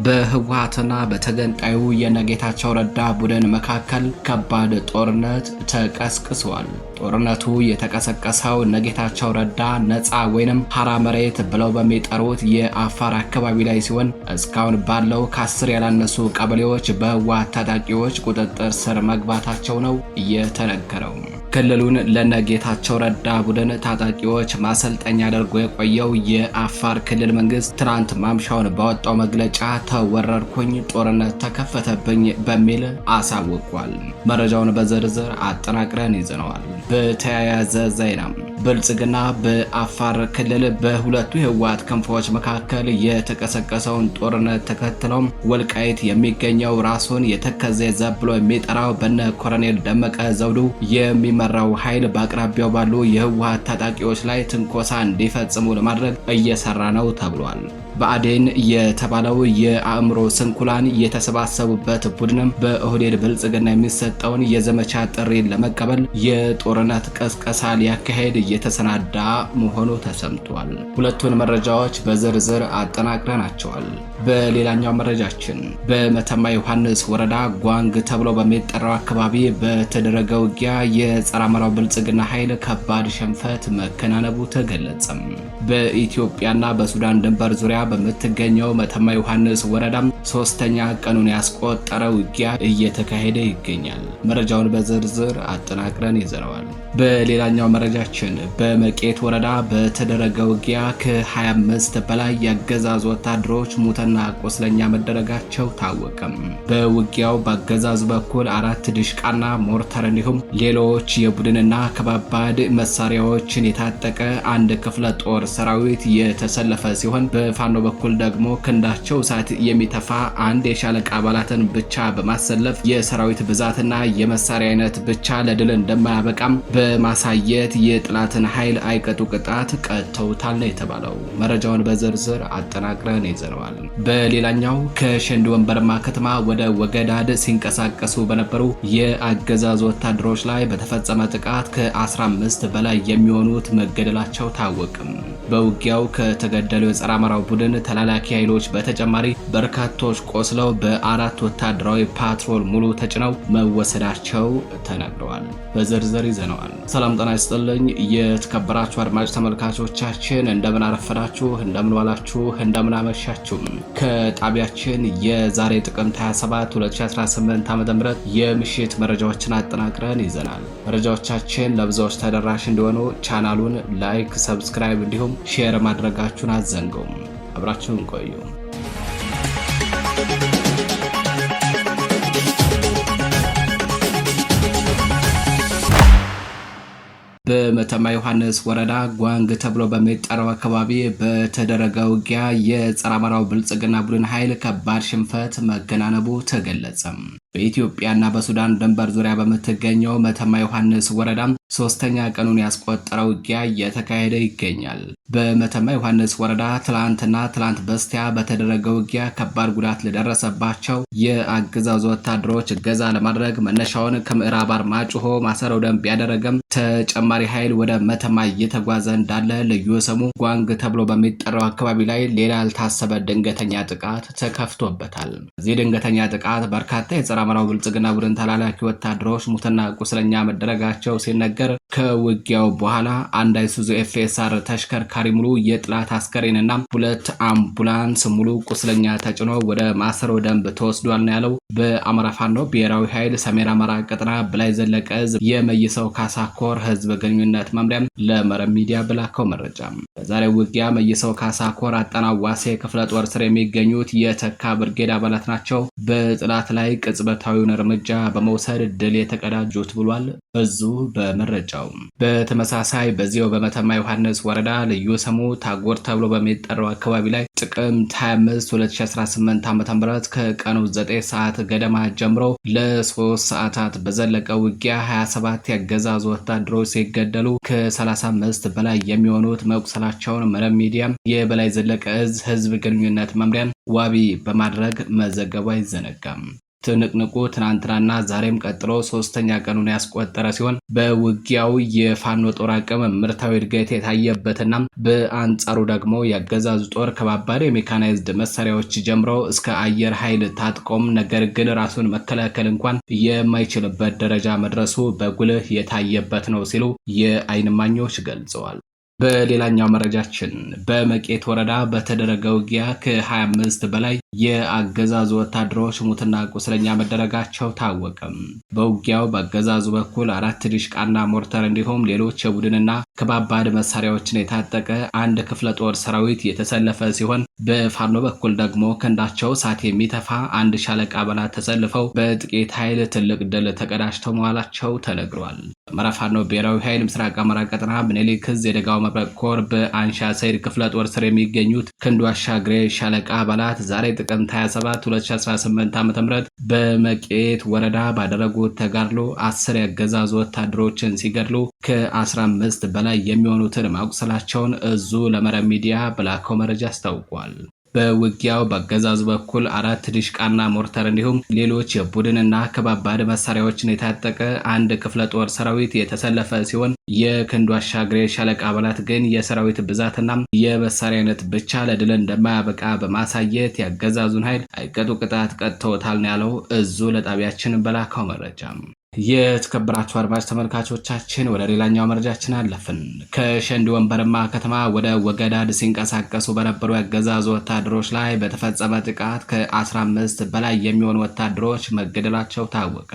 በህወሓትና በተገንጣዩ የነጌታቸው ረዳ ቡድን መካከል ከባድ ጦርነት ተቀስቅሷል። ጦርነቱ የተቀሰቀሰው ነጌታቸው ረዳ ነፃ ወይንም ሐራ መሬት ብለው በሚጠሩት የአፋር አካባቢ ላይ ሲሆን እስካሁን ባለው ከ10 ያላነሱ ቀበሌዎች በህወሓት ታጣቂዎች ቁጥጥር ስር መግባታቸው ነው የተነገረው። ክልሉን ለነጌታቸው ረዳ ቡድን ታጣቂዎች ማሰልጠኛ አድርጎ የቆየው የአፋር ክልል መንግስት ትናንት ማምሻውን ባወጣው መግለጫ ተወረርኩኝ፣ ጦርነት ተከፈተብኝ በሚል አሳውቋል። መረጃውን በዝርዝር አጠናቅረን ይዘነዋል። በተያያዘ ዜና ብልጽግና በአፋር ክልል በሁለቱ የህወሓት ክንፎች መካከል የተቀሰቀሰውን ጦርነት ተከትሎም ወልቃይት የሚገኘው ራሱን የተከዜ ዘብ ብሎ የሚጠራው በነ ኮሎኔል ደመቀ ዘውዱ የሚመራው ኃይል በአቅራቢያው ባሉ የህወሓት ታጣቂዎች ላይ ትንኮሳ እንዲፈጽሙ ለማድረግ እየሰራ ነው ተብሏል። ብአዴን የተባለው የአእምሮ ስንኩላን የተሰባሰቡበት ቡድንም በኦህዴድ ብልጽግና የሚሰጠውን የዘመቻ ጥሪ ለመቀበል የጦርነት ቀስቀሳ ሊያካሄድ እየተሰናዳ መሆኑ ተሰምቷል። ሁለቱን መረጃዎች በዝርዝር አጠናቅረናቸዋል። በሌላኛው መረጃችን በመተማ ዮሐንስ ወረዳ ጓንግ ተብሎ በሚጠራው አካባቢ በተደረገ ውጊያ የጸረ አማራው ብልጽግና ኃይል ከባድ ሽንፈት መከናነቡ ተገለጸም። በኢትዮጵያና በሱዳን ድንበር ዙሪያ በምትገኘው መተማ ዮሐንስ ወረዳም 3ኛ ቀኑን ያስቆጠረ ውጊያ እየተካሄደ ይገኛል። መረጃውን በዝርዝር አጠናቅረን ይዘነዋል። በሌላኛው መረጃችን በመቄት ወረዳ በተደረገ ውጊያ ከ25 በላይ የአገዛዙ ወታደሮች ሙትና ቆስለኛ መደረጋቸው ታወቀም። በውጊያው በአገዛዙ በኩል 4 ድሽቃና ሞርተር እንዲሁም ሌሎች የቡድንና ከባባድ መሳሪያዎችን የታጠቀ አንድ ክፍለ ጦር ሰራዊት የተሰለፈ ሲሆን በፋኖ በኩል ደግሞ ክንዳቸው እሳት የሚተፋ አንድ የሻለቃ አባላትን ብቻ በማሰለፍ የሰራዊት ብዛትና የመሳሪያ አይነት ብቻ ለድል እንደማያበቃም በማሳየት የጥላትን ኃይል አይቀጡ ቅጣት ቀጥተውታል ነው የተባለው። መረጃውን በዝርዝር አጠናቅረን ይዘነዋል። በሌላኛው ከሸንዲ ወንበርማ ከተማ ወደ ወገዳድ ሲንቀሳቀሱ በነበሩ የአገዛዙ ወታደሮች ላይ በተፈጸመ ጥቃት ከ15 በላይ የሚሆኑት መገደላቸው ታወቅም። በውጊያው ከተገደለው የጸረ አማራው ቡድን ተላላኪ ኃይሎች በተጨማሪ በርካቶች ቆስለው በ4 ወታደራዊ ፓትሮል ሙሉ ተጭነው መወሰዳቸው ተነግረዋል። በዝርዝር ይዘነዋል። ሰላም ጤና ይስጥልኝ። የተከበራችሁ አድማጭ ተመልካቾቻችን እንደምን አረፈዳችሁ፣ እንደምን ዋላችሁ፣ እንደምን አመሻችሁ። ከጣቢያችን የዛሬ ጥቅምት 27 2018 ዓ.ም የምሽት መረጃዎችን አጠናቅረን ይዘናል። መረጃዎቻችን ለብዙዎች ተደራሽ እንዲሆኑ ቻናሉን ላይክ፣ ሰብስክራይብ እንዲሁም ሼር ማድረጋችሁን አትዘንጉም። አብራችሁን ቆዩ። በመተማ ዮሐንስ ወረዳ ጓንግ ተብሎ በሚጠራው አካባቢ በተደረገ ውጊያ የጸረ አማራው ብልጽግና ቡድን ኃይል ከባድ ሽንፈት መከናነቡ ተገለጸ። በኢትዮጵያና በሱዳን ድንበር ዙሪያ በምትገኘው መተማ ዮሐንስ ወረዳ 3ኛ ቀኑን ያስቆጠረው ውጊያ እየተካሄደ ይገኛል። በመተማ ዮሐንስ ወረዳ ትላንት በስቲያ በተደረገ ውጊያ ከባድ ጉዳት ለደረሰባቸው የአገዛዙ ወታደሮች እገዛ ለማድረግ መነሻውን ከምዕራብ አርማጭሆ ማሰረው ደንብ ያደረገም ተጨማሪ ኃይል ወደ መተማ እየተጓዘ እንዳለ ልዩ ስሙ ጓንግ ተብሎ በሚጠራው አካባቢ ላይ ሌላ ያልታሰበ ድንገተኛ ጥቃት ተከፍቶበታል። እዚህ ድንገተኛ ጥቃት በርካታ የጸረ አማራው ብልጽግና ቡድን ተላላኪ ወታደሮች ሙትና ቁስለኛ መደረጋቸው ሲነገር ከውጊያው በኋላ አንድ አይሱዙ ኤፍኤስአር ተሽከርካሪ ሙሉ የጥላት አስከሬንና 2 አምቡላንስ ሙሉ ቁስለኛ ተጭኖ ወደ ማሰሮ ደንብ ተወስዷል ነው ያለው በአማራ ፋኖ ብሔራዊ ኃይል ሰሜን አማራ ቀጠና በላይ ዘለቀ የመይሰው ካሳ ኮር ህዝብ ግንኙነት መምሪያ ለመረብ ሚዲያ በላከው መረጃ በዛሬው ውጊያ መይሰው ካሳ ኮር አጠናዋሴ ክፍለ ጦር ስር የሚገኙት የተካ ብርጌድ አባላት ናቸው በጥላት ላይ ቅጽበታዊውን እርምጃ በመውሰድ ድል የተቀዳጁት ብሏል እዙ በመረጃው። በተመሳሳይ በዚያው በመተማ ዮሐንስ ወረዳ ልዩ ስሙ ታጎር ተብሎ በሚጠራው አካባቢ ላይ ጥቅምት 25 2018 ዓ.ም ከቀኑ 9 ሰዓት ገደማ ጀምሮ ለ3 ሰዓታት በዘለቀ ውጊያ 27 ያገዛዙ ወታደሮች ሲገደሉ ከ35 በላይ የሚሆኑት መቁሰላቸውን መረብ ሚዲያ የበላይ ዘለቀ ህዝብ ግንኙነት መምሪያን ዋቢ በማድረግ መዘገቡ አይዘነጋም። ትንቅንቁ ትናንትናና ዛሬም ቀጥሎ ሶስተኛ ቀኑን ያስቆጠረ ሲሆን በውጊያው የፋኖ ጦር አቅም ምርታዊ እድገት የታየበትና በአንጻሩ ደግሞ የአገዛዙ ጦር ከባባድ የሜካናይዝድ መሳሪያዎች ጀምሮ እስከ አየር ኃይል ታጥቆም ነገር ግን ራሱን መከላከል እንኳን የማይችልበት ደረጃ መድረሱ በጉልህ የታየበት ነው ሲሉ የዓይን እማኞች ገልጸዋል። በሌላኛው መረጃችን በመቄት ወረዳ በተደረገ ውጊያ ከ25 በላይ የአገዛዙ ወታደሮች ሙትና ቁስለኛ መደረጋቸው ታወቀም። በውጊያው በአገዛዙ በኩል 4 ዲሽቃና ሞርተር እንዲሁም ሌሎች የቡድንና ከባባድ መሳሪያዎችን የታጠቀ አንድ ክፍለ ጦር ሰራዊት የተሰለፈ ሲሆን በፋኖ በኩል ደግሞ ክንዳቸው እሳት የሚተፋ አንድ ሻለቃ አባላት ተሰልፈው በጥቂት ኃይል ትልቅ ድል ተቀዳጅተው መዋላቸው ተነግሯል። አማራ ፋኖ ብሔራዊ ኃይል ምስራቅ አማራ ቀጠና ምኒልክ ዕዝ የደጋው መብረቅ ኮር በአንሻ ሰይድ ክፍለ ጦር ስር የሚገኙት ክንዱ አሻግሬ ሻለቃ አባላት ዛሬ ጥቅምት 27 2018 ዓ.ም በመቄት ወረዳ ባደረጉት ተጋድሎ 10 ያገዛዙ ወታደሮችን ሲገድሉ ከ15 በላይ የሚሆኑትን ማቁሰላቸውን እዙ ለመረብ ሚዲያ በላከው መረጃ አስታውቋል። በውጊያው በአገዛዙ በኩል 4 ዲሽቃና ሞርተር እንዲሁም ሌሎች የቡድንና ከባባድ መሳሪያዎችን የታጠቀ አንድ ክፍለ ጦር ሰራዊት የተሰለፈ ሲሆን የክንዱ አሻግሬ ሻለቃ አባላት ግን የሰራዊት ብዛትና የመሳሪያ አይነት ብቻ ለድል እንደማያበቃ በማሳየት ያገዛዙን ኃይል አይቀጡ ቅጣት ቀጥተውታል ነው ያለው እዙ ለጣቢያችን በላከው መረጃ። የተከበራችሁ አድማጭ ተመልካቾቻችን ወደ ሌላኛው መረጃችን አለፍን። ከሸንዲ ወንበርማ ከተማ ወደ ወገዳድ ሲንቀሳቀሱ በነበሩ ያገዛዙ ወታደሮች ላይ በተፈጸመ ጥቃት ከ15 በላይ የሚሆኑ ወታደሮች መገደላቸው ታወቀ።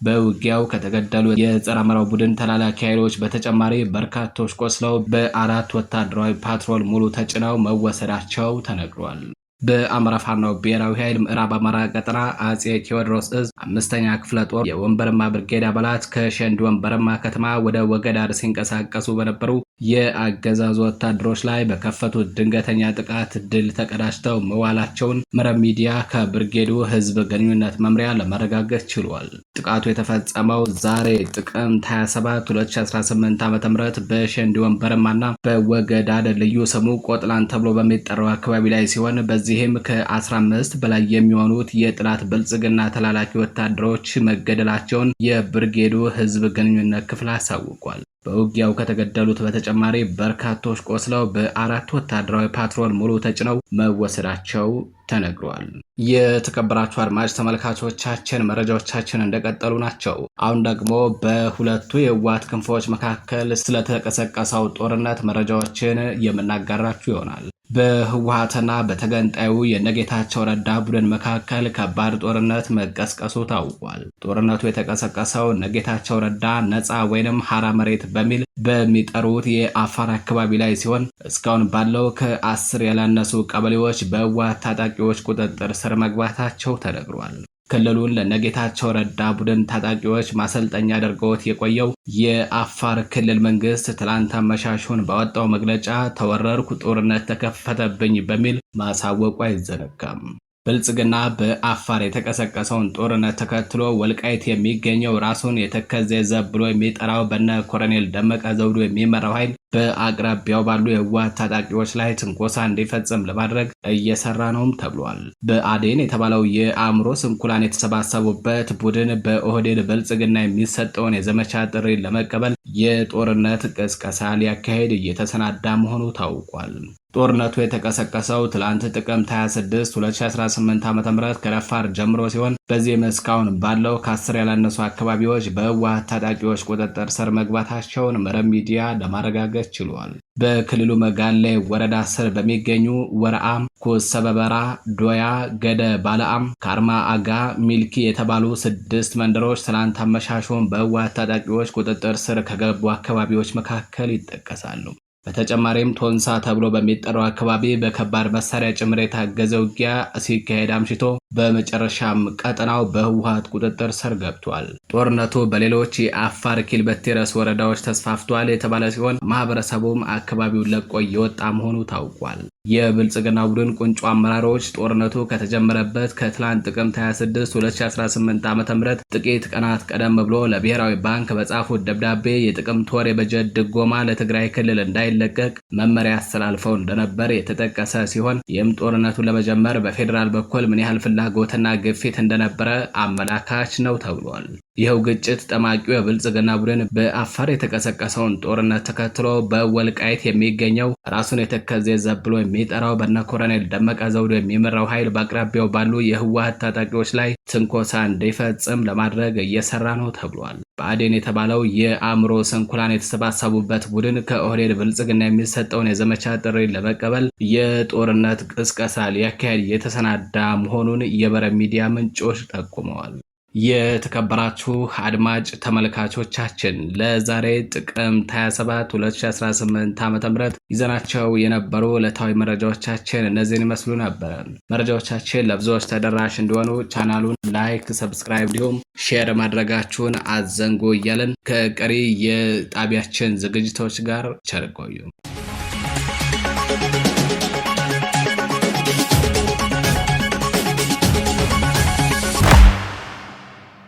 በውጊያው ከተገደሉ የጸረ አማራው ቡድን ተላላኪ ኃይሎች በተጨማሪ በርካቶች ቆስለው በ4 ወታደራዊ ፓትሮል ሙሉ ተጭነው መወሰዳቸው ተነግሯል። በአማራ ፋኖ ብሔራዊ ኃይል ምዕራብ አማራ ቀጠና አጼ ቴዎድሮስ ዕዝ 5ኛ ክፍለ ጦር የወንበርማ ብርጌድ አባላት ከሸንዲ ወንበርማ ከተማ ወደ ወገዳድ ሲንቀሳቀሱ በነበሩ የአገዛዙ ወታደሮች ላይ በከፈቱት ድንገተኛ ጥቃት ድል ተቀዳጅተው መዋላቸውን መረብ ሚዲያ ከብርጌዱ ህዝብ ግንኙነት መምሪያ ለማረጋገጥ ችሏል። ጥቃቱ የተፈጸመው ዛሬ ጥቅምት 27 2018 ዓ.ም በሸንዲ ወንበርማና በወገዳድ ልዩ ስሙ ቆጥላን ተብሎ በሚጠራው አካባቢ ላይ ሲሆን በዚህም ከ15 በላይ የሚሆኑት የጥላት ብልጽግና ተላላኪ ወታደሮች መገደላቸውን የብርጌዱ ህዝብ ግንኙነት ክፍል አሳውቋል። በውጊያው ከተገደሉት በተጨማሪ በርካቶች ቆስለው በ4 ወታደራዊ ፓትሮል ሙሉ ተጭነው መወሰዳቸው ተነግሯል። የተከበራችሁ አድማጭ ተመልካቾቻችን መረጃዎቻችን እንደቀጠሉ ናቸው። አሁን ደግሞ በሁለቱ የህወሓት ክንፎች መካከል ስለተቀሰቀሰው ጦርነት መረጃዎችን የምናጋራችሁ ይሆናል። በህወሓትና በተገንጣዩ የነጌታቸው ረዳ ቡድን መካከል ከባድ ጦርነት መቀስቀሱ ታውቋል። ጦርነቱ የተቀሰቀሰው ነጌታቸው ረዳ ነፃ ወይንም ሐራ መሬት በሚል በሚጠሩት የአፋር አካባቢ ላይ ሲሆን እስካሁን ባለው ከ10 ያላነሱ ቀበሌዎች በህወሓት ታጣቂዎች ቁጥጥር ስር መግባታቸው ተነግሯል። ክልሉን ለነጌታቸው ረዳ ቡድን ታጣቂዎች ማሰልጠኛ አድርገውት የቆየው የአፋር ክልል መንግስት ትላንት አመሻሹን ባወጣው መግለጫ ተወረርኩ፣ ጦርነት ተከፈተብኝ በሚል ማሳወቁ አይዘነጋም። ብልጽግና በአፋር የተቀሰቀሰውን ጦርነት ተከትሎ ወልቃይት የሚገኘው ራሱን የተከዜ ዘብ ብሎ የሚጠራው በነ ኮሎኔል ደመቀ ዘውዱ የሚመራው ኃይል በአቅራቢያው ባሉ የህወሓት ታጣቂዎች ላይ ትንኮሳ እንዲፈጽም ለማድረግ እየሰራ ነውም ተብሏል። በአዴን የተባለው የአእምሮ ስንኩላን የተሰባሰቡበት ቡድን በኦህዴድ ብልጽግና የሚሰጠውን የዘመቻ ጥሪ ለመቀበል የጦርነት ቅስቀሳ ሊያካሄድ እየተሰናዳ መሆኑ ታውቋል። ጦርነቱ የተቀሰቀሰው ትላንት ጥቅምት 26 2018 ዓ.ም ከረፋር ጀምሮ ሲሆን በዚህም እስካሁን ባለው ከ10 ያላነሱ አካባቢዎች በህወሓት ታጣቂዎች ቁጥጥር ስር መግባታቸውን መረብ ሚዲያ ለማረጋገጥ ችሏል። በክልሉ መጋሌ ወረዳ ስር በሚገኙ ወረአም፣ ኮሰበበራ፣ ዶያ፣ ገደ ባለአም፣ ካርማ አጋ፣ ሚልኪ የተባሉ 6 መንደሮች ትላንት አመሻሹን በህወሓት ታጣቂዎች ቁጥጥር ስር ከገቡ አካባቢዎች መካከል ይጠቀሳሉ። በተጨማሪም ቶንሳ ተብሎ በሚጠራው አካባቢ በከባድ መሳሪያ ጭምር የታገዘ ውጊያ ሲካሄድ አምሽቶ በመጨረሻም ቀጠናው በህወሓት ቁጥጥር ስር ገብቷል። ጦርነቱ በሌሎች የአፋር ኪልበቴ ርዕሰ ወረዳዎች ተስፋፍቷል የተባለ ሲሆን ማህበረሰቡም አካባቢውን ለቆ እየወጣ መሆኑ ታውቋል። የብልጽግና ቡድን ቁንጮ አመራሮች ጦርነቱ ከተጀመረበት ከትላንት ጥቅምት 26 2018 ዓ.ም ጥቂት ቀናት ቀደም ብሎ ለብሔራዊ ባንክ በጻፉት ደብዳቤ የጥቅምት ወር የበጀት ድጎማ ለትግራይ ክልል እንዳይለቀቅ መመሪያ አስተላልፈው እንደነበር የተጠቀሰ ሲሆን ይህም ጦርነቱን ለመጀመር በፌዴራል በኩል ምን ያህል ፍላጎትና ግፊት እንደነበረ አመላካች ነው ተብሏል። ይኸው ግጭት ጠማቂው የብልጽግና ቡድን በአፋር የተቀሰቀሰውን ጦርነት ተከትሎ በወልቃይት የሚገኘው ራሱን የተከዜ ዘብ ብሎ የሚጠራው በነ ኮሎኔል ደመቀ ዘውዱ የሚመራው ኃይል በአቅራቢያው ባሉ የህወሓት ታጣቂዎች ላይ ትንኮሳ እንዲፈጽም ለማድረግ እየሰራ ነው ተብሏል። ብአዴን የተባለው የአእምሮ ስንኩላን የተሰባሰቡበት ቡድን ከኦህዴድ ብልጽግና የሚሰጠውን የዘመቻ ጥሪ ለመቀበል የጦርነት ቅስቀሳ ሊያካሄድ የተሰናዳ መሆኑን የበረ ሚዲያ ምንጮች ጠቁመዋል። የተከበራችሁ አድማጭ ተመልካቾቻችን ለዛሬ ጥቅምት 27 2018 ዓ.ም ይዘናቸው የነበሩ ዕለታዊ መረጃዎቻችን እነዚህን ይመስሉ ነበር። መረጃዎቻችን ለብዙዎች ተደራሽ እንዲሆኑ ቻናሉን ላይክ፣ ሰብስክራይብ እንዲሁም ሼር ማድረጋችሁን አዘንጉ እያለን ከቀሪ የጣቢያችን ዝግጅቶች ጋር ቸር ቆዩ።